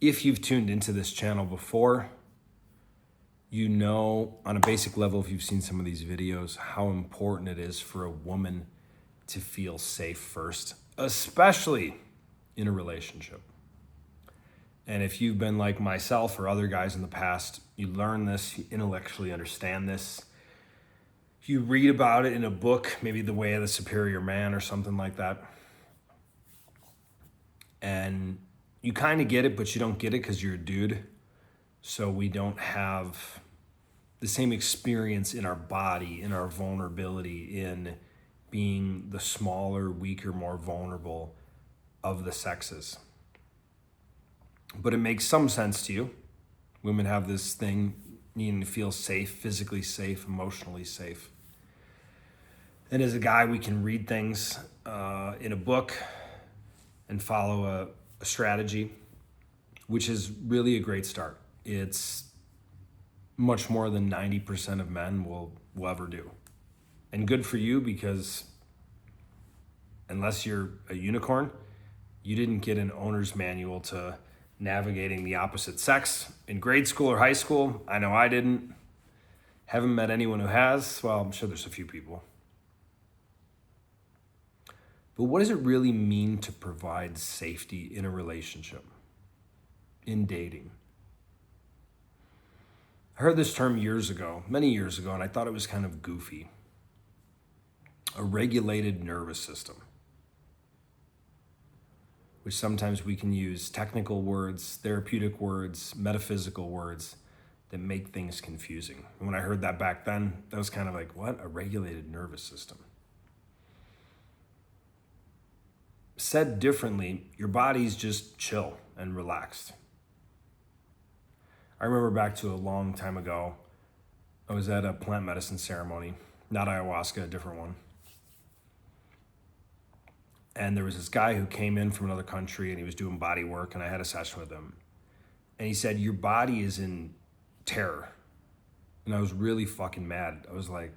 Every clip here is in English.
If you've tuned into this channel before, you know on a basic level, if you've seen some of these videos, how important it is for a woman to feel safe first, especially in a relationship. And if you've been like myself or other guys in the past, you learn this, you intellectually understand this. You read about it in a book, maybe The Way of the Superior Man or something like that. And you kind of get it, but you don't get it because you're a dude. So we don't have the same experience in our body, in our vulnerability, in being the smaller, weaker, more vulnerable of the sexes. But it makes some sense to you. Women have this thing needing to feel safe, physically safe, emotionally safe. And as a guy, we can read things in a book and follow a strategy, which is really a great start. It's much more than 90% of men will ever do. And good for you, because unless you're a unicorn, you didn't get an owner's manual to navigating the opposite sex in grade school or high school. I know I didn't. Haven't met anyone who has. Well, I'm sure there's a few people. But what does it really mean to provide safety in a relationship, in dating? I heard this term years ago, many years ago, and I thought it was kind of goofy. A regulated nervous system, which sometimes we can use technical words, therapeutic words, metaphysical words that make things confusing. And when I heard that back then, that was kind of like, what? A regulated nervous system. Said differently, your body's just chill and relaxed. I remember back to a long time ago, I was at a plant medicine ceremony, not ayahuasca, a different one. And there was this guy who came in from another country and he was doing body work, and I had a session with him. And he said, your body is in terror. And I was really fucking mad. I was like,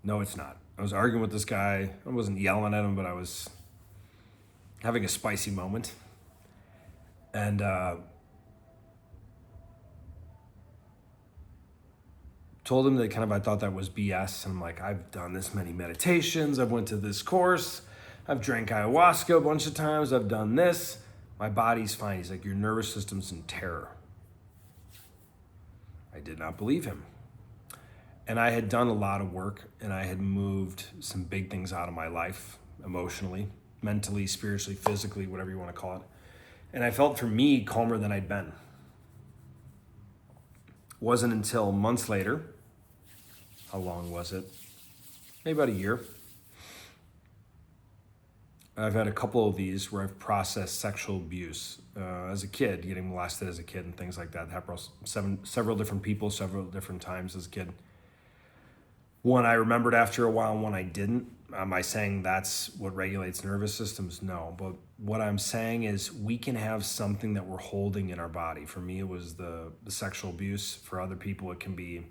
no, it's not. I was arguing with this guy. I wasn't yelling at him, but I was having a spicy moment. And told him that kind of I thought that was BS. And I'm like, I've done this many meditations. I've went to this course. I've drank ayahuasca a bunch of times. I've done this. My body's fine. He's like, your nervous system's in terror. I did not believe him. And I had done a lot of work, and I had moved some big things out of my life, emotionally, mentally, spiritually, physically, whatever you want to call it. And I felt, for me, calmer than I'd been. It wasn't until months later, how long was it? Maybe about a year. I've had a couple of these where I've processed sexual abuse as a kid, getting molested as a kid and things like that. Happened several different people, several different times as a kid. One I remembered after a while, and one I didn't. Am I saying that's what regulates nervous systems? No. But what I'm saying is we can have something that we're holding in our body. For me, it was the sexual abuse. For other people, it can be,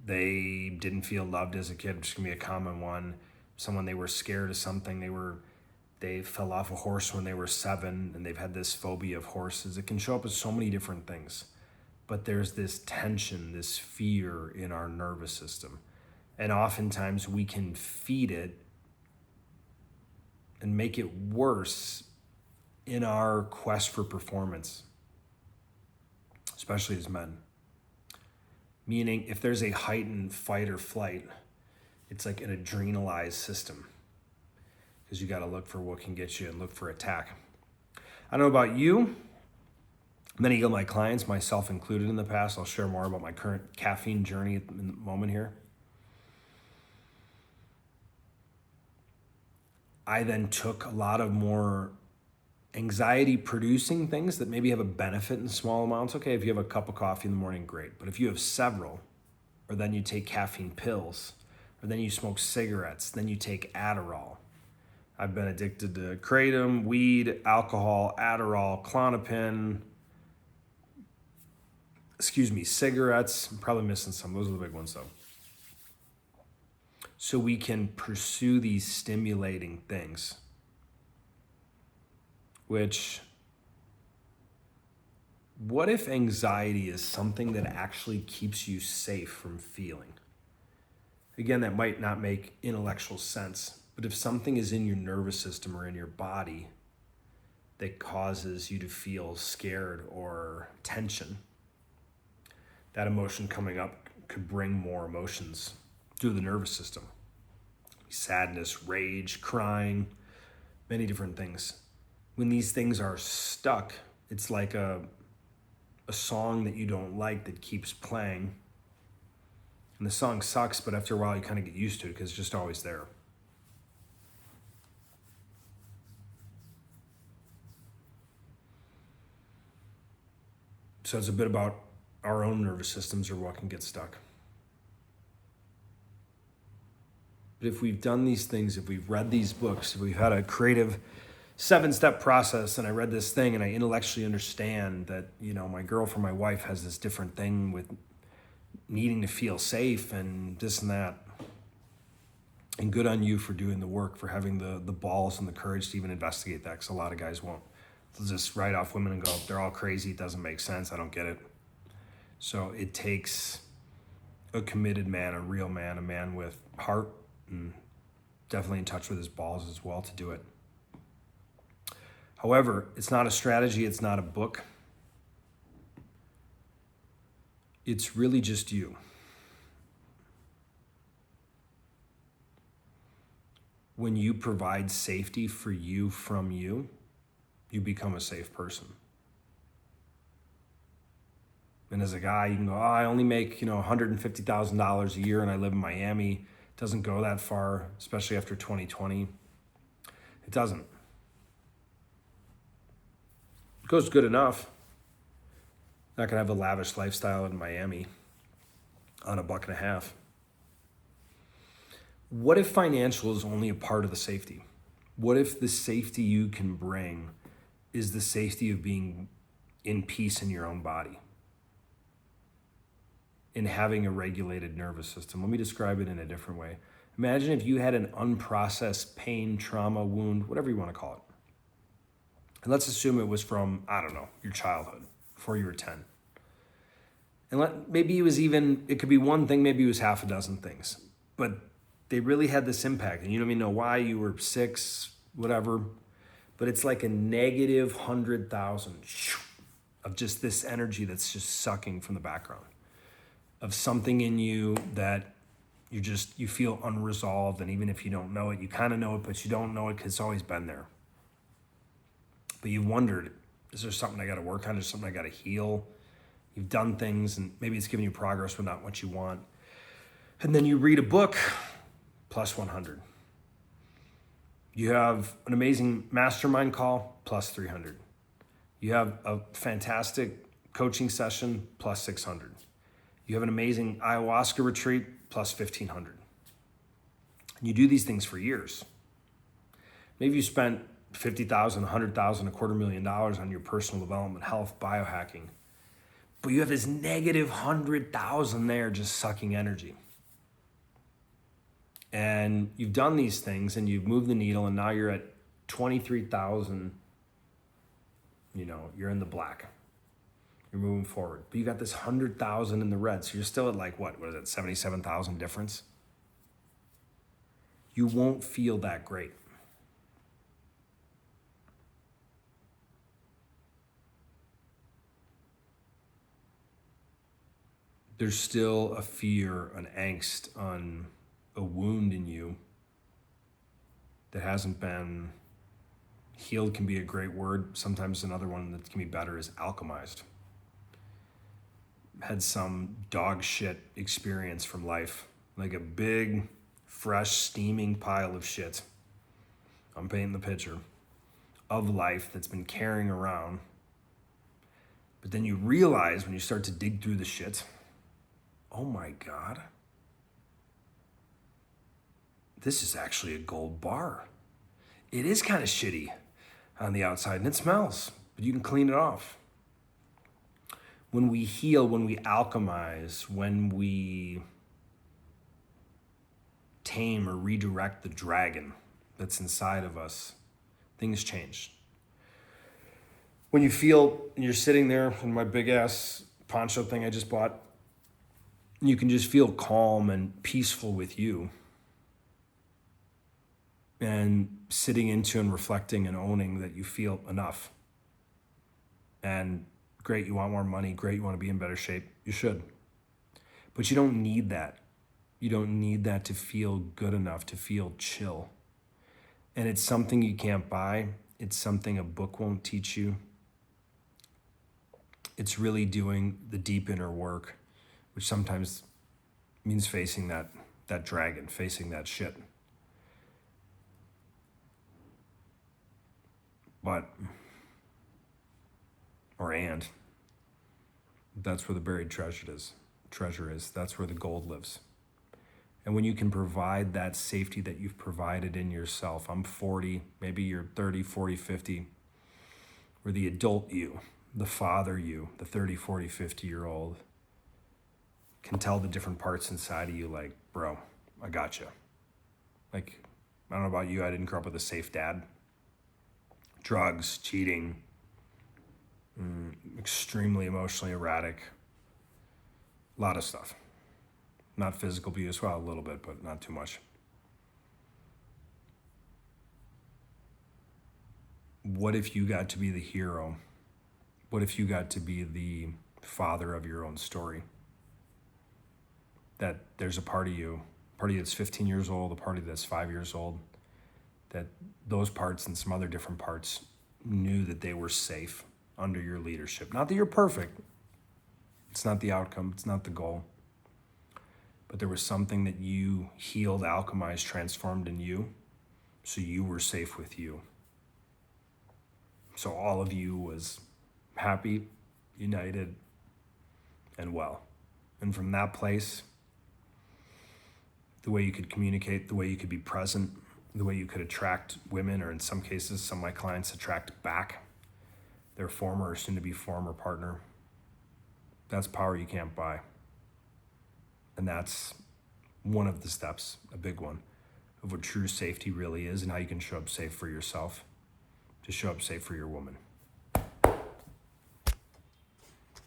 they didn't feel loved as a kid, which can be a common one. Someone, they were scared of something. They fell off a horse when they were 7, and they've had this phobia of horses. It can show up as so many different things. But there's this tension, this fear in our nervous system. And oftentimes we can feed it and make it worse in our quest for performance, especially as men. Meaning, if there's a heightened fight or flight, it's like an adrenalized system, because you got to look for what can get you and look for attack. I don't know about you. Many of my clients, myself included in the past, I'll share more about my current caffeine journey in the moment here. I then took a lot of more anxiety-producing things that maybe have a benefit in small amounts. Okay, if you have a cup of coffee in the morning, great. But if you have several, or then you take caffeine pills, or then you smoke cigarettes, then you take Adderall. I've been addicted to kratom, weed, alcohol, Adderall, Klonopin, cigarettes. I'm probably missing some. Those are the big ones, though. So we can pursue these stimulating things which, what if anxiety is something that actually keeps you safe from feeling? Again, that might not make intellectual sense, but if something is in your nervous system or in your body that causes you to feel scared or tension, that emotion coming up could bring more emotions through the nervous system. Sadness, rage, crying, many different things. When these things are stuck, it's like a song that you don't like that keeps playing. And the song sucks, but after a while you kind of get used to it because it's just always there. So it's a bit about our own nervous systems or what can get stuck. But if we've done these things, if we've read these books, if we've had a creative 7-step process and I read this thing and I intellectually understand that, my girlfriend, my wife has this different thing with needing to feel safe and this and that. And good on you for doing the work, for having the balls and the courage to even investigate that, because a lot of guys won't. They'll just write off women and go, they're all crazy, it doesn't make sense, I don't get it. So it takes a committed man, a real man, a man with heart and definitely in touch with his balls as well to do it. However, it's not a strategy, it's not a book. It's really just you. When you provide safety for you from you, you become a safe person. And as a guy, you can go, I only make, $150,000 a year and I live in Miami. It doesn't go that far, especially after 2020. It doesn't. It goes good enough. Not gonna have a lavish lifestyle in Miami on $1.50. What if financial is only a part of the safety? What if the safety you can bring is the safety of being in peace in your own body? In having a regulated nervous system. Let me describe it in a different way. Imagine if you had an unprocessed pain, trauma, wound, whatever you want to call it. And let's assume it was from, your childhood, before you were 10. And maybe it could be one thing, maybe it was half a dozen things. But they really had this impact. And you don't even know why, you were 6, whatever. But it's like a negative 100,000 of just this energy that's just sucking from the background. Of something in you that you feel unresolved, and even if you don't know it, you kind of know it, but you don't know it because it's always been there. But you've wondered, is there something I got to work on? Is there something I got to heal? You've done things, and maybe it's giving you progress, but not what you want. And then you read a book, plus 100. You have an amazing mastermind call, plus 300. You have a fantastic coaching session, plus 600. You have an amazing ayahuasca retreat, plus 1,500. And you do these things for years. Maybe you spent $50,000, $100,000, $250,000 on your personal development, health, biohacking. But you have this negative 100,000 there just sucking energy. And you've done these things and you've moved the needle, and now you're at 23,000, you're in the black. You're moving forward. But you got this 100,000 in the red. So you're still at what is it, 77,000 difference? You won't feel that great. There's still a fear, an angst, a wound in you that hasn't been healed. Can be a great word. Sometimes another one that can be better is alchemized. Had some dog shit experience from life, like a big, fresh, steaming pile of shit. I'm painting the picture of life that's been carrying around. But then you realize when you start to dig through the shit, oh my God, this is actually a gold bar. It is kind of shitty on the outside and it smells, but you can clean it off. When we heal, when we alchemize, when we tame or redirect the dragon that's inside of us, things change. when you feel you're sitting there in my big ass poncho thing I just bought, you can just feel calm and peaceful with you, and sitting into and reflecting and owning that you feel enough. And great, you want more money, great, you want to be in better shape, you should. But you don't need that. You don't need that to feel good enough, to feel chill. And it's something you can't buy. It's something a book won't teach you. It's really doing the deep inner work, which sometimes means facing that dragon, facing that shit. That's where the buried treasure is. That's where the gold lives. And when you can provide that safety that you've provided in yourself, I'm 40, maybe you're 30, 40, 50, or the adult you, the father you, the 30, 40, 50-year-old can tell the different parts inside of you, like, bro, I got you. Like, I don't know about you, I didn't grow up with a safe dad. Drugs, cheating, extremely emotionally erratic, a lot of stuff. Not physical abuse, well, a little bit, but not too much. What if you got to be the hero? What if you got to be the father of your own story? That there's a part of you, a party that's 15 years old, a party that's 5 years old, that those parts and some other different parts knew that they were safe under your leadership. Not that you're perfect. It's not the outcome. It's not the goal. But there was something that you healed, alchemized, transformed in you, so you were safe with you. So all of you was happy, united, and well. And from that place, the way you could communicate, the way you could be present, the way you could attract women, or in some cases, some of my clients attract back their former or soon-to-be former partner. That's power you can't buy. And that's one of the steps, a big one, of what true safety really is and how you can show up safe for yourself, to show up safe for your woman.